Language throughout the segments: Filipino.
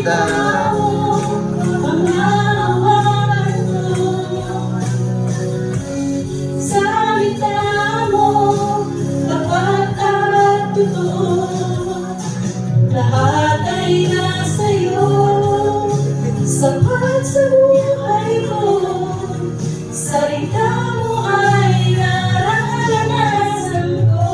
salita mo, panghahawakan ko. Salita mo, tapat at totoo. Lahat ay nasa'yo, sapat sa buhay ko. Salita mo ay nararanasan ko.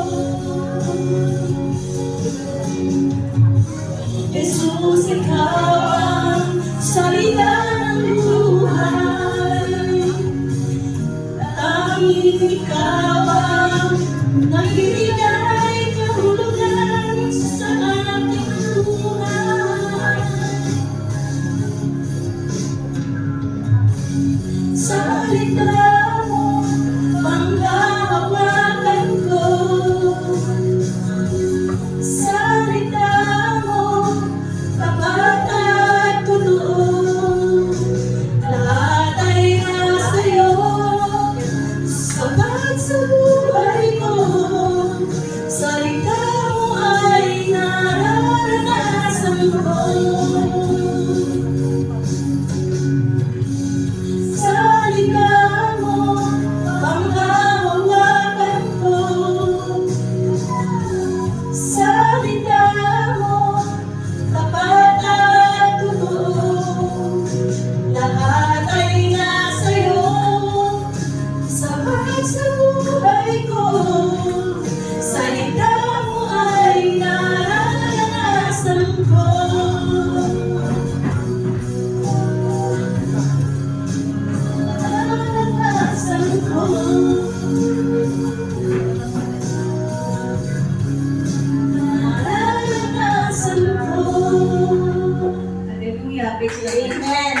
Jesus, ikaw ang salita ng buhay. Tanging ikaw ang nagbibigay kahulugan sa aking buhay. Salita mo, panghahawakan ko. Salita mo, tapat at totoo. Lahat ay nasa'yo, sapat sa buhay ko. Salita mo ay nararanasan ko. Salita mo, panghahawakan ko. Salita mo, tapat at totoo. Lahat ay nasa'yo, sapat sa buhay ko. Salita mo ay nararanasan ko. Nararanasan ko. Nararanasan ko. Hallelujah. Praise the Lord. Amen.